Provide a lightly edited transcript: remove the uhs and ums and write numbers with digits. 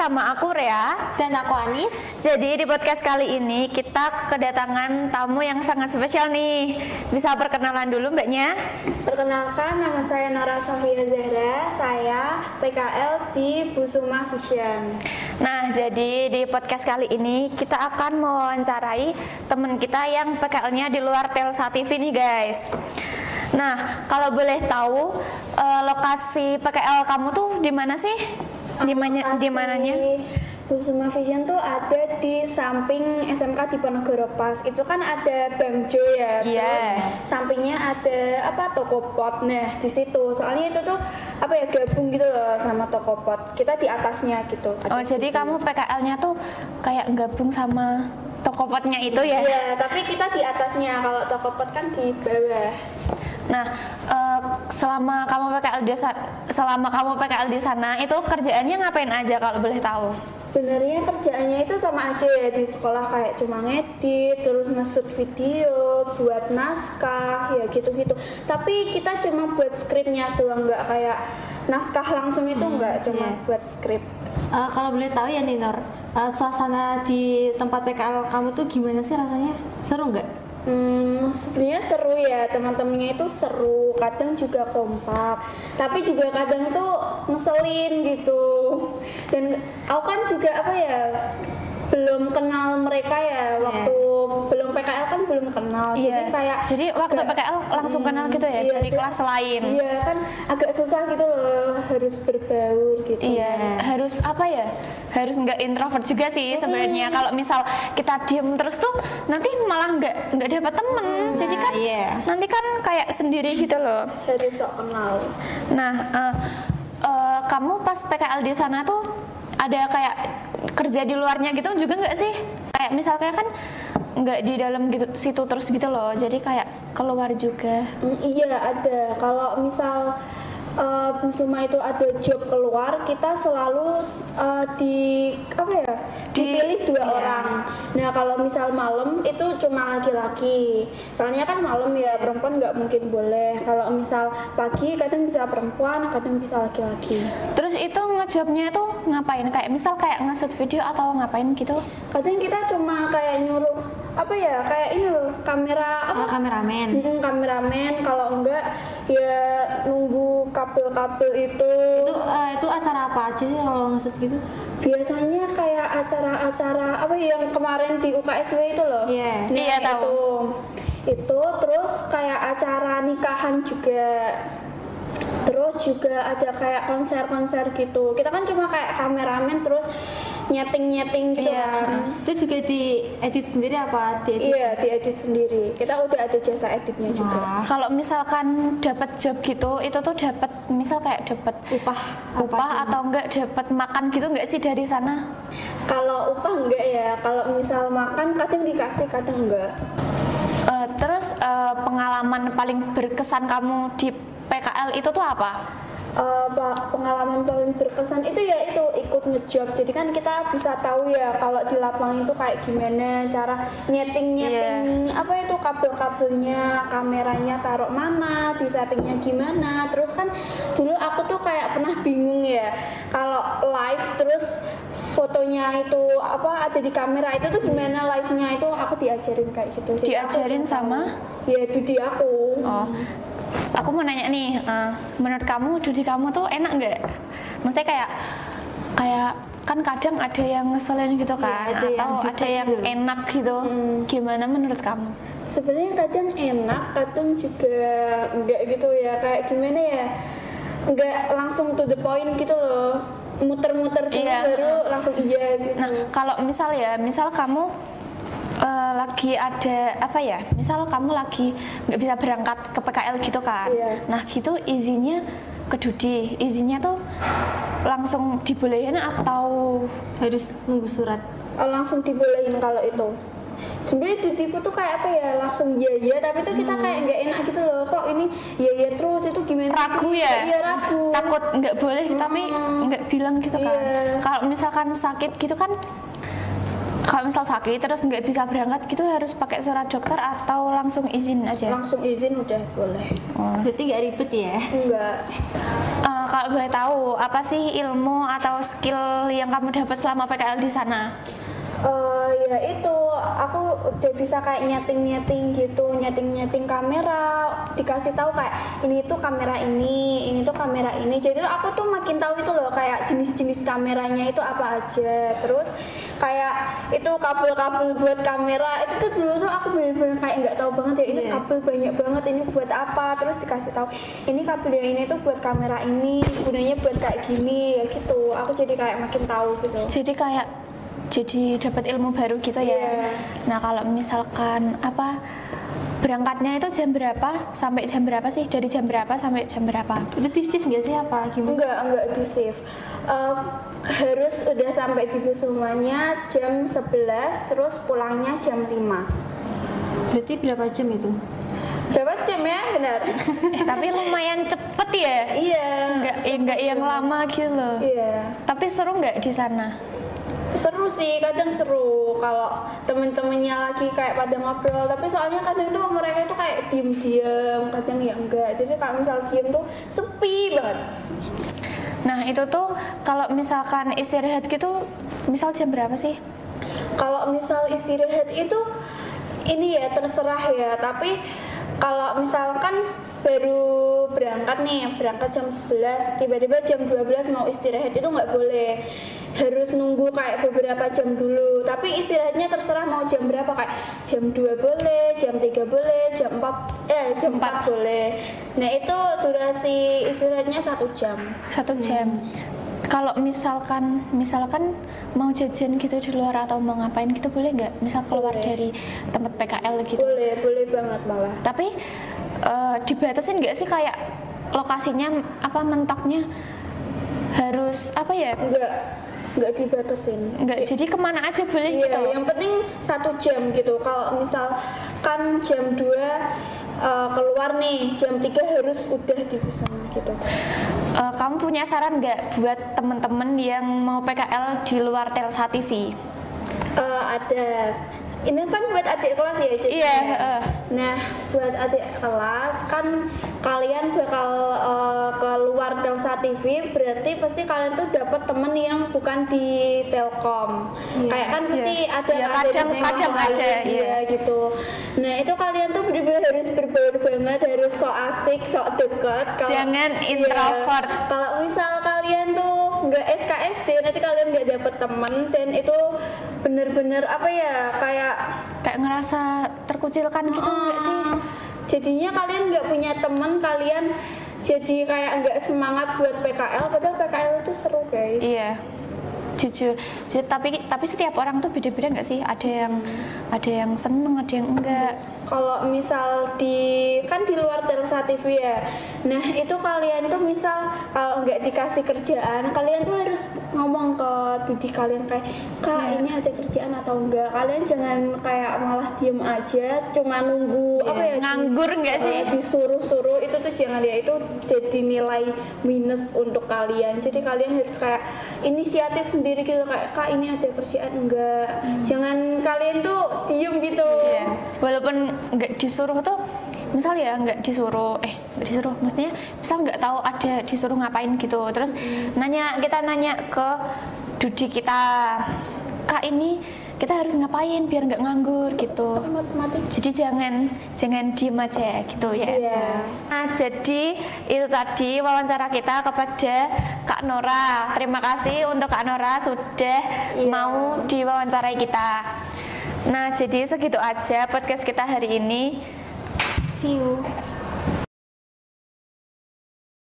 sama aku Rea dan aku Anis. Jadi di podcast kali ini kita kedatangan tamu yang sangat spesial nih. Bisa perkenalan dulu mbaknya? Perkenalkan, nama saya Nora Sofia Zahra. Saya PKL di Busuma Vision. Nah, jadi di podcast kali ini kita akan mewawancarai teman kita yang PKL-nya di luar Telsa TV nih guys. Nah, kalau boleh tahu lokasi PKL kamu tuh di mana sih? Di mananya? Busuma Vision tuh ada di samping SMK Diponegoro Pas. Itu kan ada Bang Jo ya. Terus sampingnya ada toko pot. Nah, di situ. Soalnya itu tuh gabung gitu loh sama toko pot. Kita di atasnya gitu. Oh, jadi kamu PKL-nya tuh kayak gabung sama toko potnya itu ya? Iya, tapi kita di atasnya. Kalau toko pot kan di bawah. Nah, selama kamu PKL di sana itu kerjaannya ngapain aja kalau boleh tahu? Sebenarnya kerjaannya itu sama aja ya, di sekolah kayak cuma ngedit, terus nge-shoot video, buat naskah, ya gitu-gitu. Tapi kita cuma buat skripnya doang, nggak kayak naskah langsung itu nggak, cuma buat skrip. Kalau boleh tahu ya Ninor, suasana di tempat PKL kamu tuh gimana sih rasanya? Seru nggak? Sebenarnya seru ya, teman-temannya itu seru, kadang juga kompak, tapi juga kadang tuh ngeselin gitu. Dan aku kan juga belum kenal mereka ya, waktu belum PKL kan belum kenal, jadi waktu PKL langsung kenal gitu ya, dari kelas lain. Iya kan, agak susah gitu loh, harus berbaur gitu. Iya, harus harus nggak introvert juga sih sebenarnya. Kalau misal kita diem terus tuh nanti malah nggak dapat temen. Jadi kan nanti kan kayak sendiri gitu loh. Harus sok kenal. Nah, kamu pas PKL di sana tuh ada kayak kerja di luarnya gitu juga nggak sih? Kayak misalnya kan nggak di dalam gitu situ terus gitu loh. Jadi kayak keluar juga. Iya ada. Kalau misal Busuma itu ada job keluar, kita selalu dipilih dua orang. Nah kalau misal malam itu cuma laki-laki, soalnya kan malam ya, perempuan nggak mungkin boleh. Kalau misal pagi kadang bisa perempuan, kadang bisa laki-laki. Terus itu ngejobnya itu ngapain? Kayak misal kayak nge-shoot video atau ngapain gitu? Kadang kita cuma kayak nyuruh kayak ini loh, kameramen. Kameramen. Kalau enggak ya nunggu kabel-kabel itu acara apa aja sih kalau nge-shoot gitu? Biasanya kayak acara-acara yang kemarin di UKSW itu loh. Iya tahu. Itu terus kayak acara nikahan juga. Terus juga ada kayak konser-konser gitu. Kita kan cuma kayak kameramen terus nyeting gitu kan. Itu juga diedit sendiri apa diedit? Iya, diedit sendiri. Kita udah ada jasa editnya juga. Kalau misalkan dapat job gitu, itu tuh dapat dapat upah atau enggak dapat makan gitu enggak sih dari sana? Kalau upah enggak ya. Kalau misal makan kadang dikasih, kadang enggak. Terus pengalaman paling berkesan kamu di PKL itu tuh apa? Pengalaman paling berkesan itu ikut ngejob. Jadi kan kita bisa tahu ya kalau di lapangan itu kayak gimana cara nyeting kabel-kabelnya, kameranya taruh mana, di settingnya gimana. Terus kan dulu aku tuh kayak pernah bingung ya kalau live terus fotonya itu ada di kamera itu tuh gimana live-nya, itu aku diajarin kayak gitu. Jadi diajarin sama? Ya Dudi aku. Aku mau nanya nih, menurut kamu Dudi kamu tuh enak nggak? Maksudnya kayak kan kadang ada yang ngeselin gitu kan, atau ada yang enak gitu. Gimana menurut kamu? Sebenarnya kadang enak, kadang juga enggak gitu ya. Kayak gimana ya? Enggak langsung to the point gitu loh. Muter-muter dulu baru langsung iya gitu. Nah, kalau misal kamu lagi ada misal kamu lagi nggak bisa berangkat ke PKL gitu kan, nah gitu izinnya ke Dudi, izinnya tuh langsung dibolehin atau harus nunggu surat? Langsung dibolehin kalau itu. Sebenarnya Dudiku tuh kayak langsung iya tapi tuh kita kayak nggak enak gitu loh, kok ini iya terus, itu gimana ragu sih? Ya? Iya ragu, takut nggak boleh tapi nggak bilang gitu kan. Kalau misalkan sakit gitu kan, kalau misal sakit terus nggak bisa berangkat gitu harus pakai surat dokter atau langsung izin aja? Langsung izin udah boleh. Berarti nggak ribet ya? Enggak. Kalau boleh tahu, apa sih ilmu atau skill yang kamu dapat selama PKL di sana? Ya itu, aku udah bisa kayak nyeting kamera, dikasih tahu kayak ini tuh kamera ini tuh kamera ini. Jadi aku tuh makin tahu itu loh kayak jenis-jenis kameranya itu apa aja. Terus kayak itu kabel-kabel buat kamera itu tuh dulu tuh aku bener-bener kayak nggak tahu banget ya ini kabel banyak banget ini buat apa. Terus dikasih tahu ini kabel yang ini tuh buat kamera ini, gunanya buat kayak gini ya gitu. Aku jadi kayak makin tahu gitu. Jadi dapat ilmu baru gitu ya. Yeah. Nah, kalau misalkan berangkatnya itu jam berapa sampai jam berapa sih? Dari jam berapa sampai jam berapa? Itu di shift nggak sih apa gimana? Enggak di shift. Harus udah sampai di bus semuanya jam 11, terus pulangnya jam 5. Berarti berapa jam itu? Berapa jam ya? Benar. Tapi lumayan cepet ya. Iya. Enggak yang lama gitu loh. Iya. Tapi seru nggak di sana? Seru sih, kadang seru kalau temen-temennya lagi kayak pada ngobrol. Tapi soalnya kadang tuh mereka tuh kayak diem-diem, kadang ya enggak. Jadi kalau misal diem tuh sepi banget. Nah, itu tuh kalau misalkan istirahat gitu, misal jam berapa sih? Kalau misal istirahat itu ini ya terserah ya. Tapi kalau misalkan baru berangkat jam 11, tiba-tiba jam 12 mau istirahat itu nggak boleh, harus nunggu kayak beberapa jam dulu. Tapi istirahatnya terserah mau jam berapa, kayak jam 2 boleh, jam 3 boleh, jam 4 boleh. Nah itu durasi istirahatnya 1 jam. 1 jam. Kalau misalkan mau jajan gitu di luar atau mau ngapain gitu boleh nggak? Misal keluar dari tempat PKL gitu? Boleh banget malah. Tapi dibatasin nggak sih kayak lokasinya mentoknya harus apa ya? Enggak dibatasin. Enggak, jadi kemana aja boleh iya, gitu? Yang penting 1 jam gitu. Kalau misal kan jam 2 keluar nih, jam 3 harus udah di sana gitu. Kamu punya saran nggak buat temen-temen yang mau PKL di luar Telsa TV? Ada. Ini kan buat adik kelas ya, jadi. Iya. Nah, buat adik kelas kan kalian bakal keluar Telsa TV, berarti pasti kalian tuh dapat temen yang bukan di Telkom. Kayak kan pasti ada kadang ada ya gitu. Nah, itu kalian tuh benar-benar harus berbaur banget, harus sok asik, sok dekat. Jangan introvert. Kalau misal kalian tuh nggak SKSD, nanti kalian nggak dapet temen dan itu bener-bener apa ya kayak ngerasa terkucilkan gitu nggak sih? Jadinya kalian nggak punya temen, kalian jadi kayak nggak semangat buat PKL, padahal PKL itu seru guys. Iya, jujur. Tapi setiap orang tuh beda-beda nggak sih? Ada yang seneng, ada yang enggak. Kalau misal di luar Telsa TV ya, nah itu kalian tuh misal kalau nggak dikasih kerjaan, kalian tuh harus ngomong ke bidik kalian kayak Kak ini ada kerjaan atau enggak. Kalian jangan kayak malah diem aja, cuma nunggu nganggur nggak sih? Disuruh-suruh itu tuh jangan ya, itu jadi nilai minus untuk kalian. Jadi kalian harus kayak inisiatif sendiri gitu kayak Kak ini ada kerjaan enggak. Jangan kalian tuh diem gitu. Iya. Walaupun nggak disuruh tuh, misal ya nggak disuruh maksudnya misal nggak tahu ada disuruh ngapain gitu, terus kita nanya ke Dudi kita, Kak ini kita harus ngapain biar nggak nganggur gitu. Jadi jangan diem aja gitu ya. Yeah. Nah, jadi itu tadi wawancara kita kepada Kak Nora. Terima kasih untuk Kak Nora sudah mau diwawancarai kita. Nah, jadi segitu aja podcast kita hari ini. See you.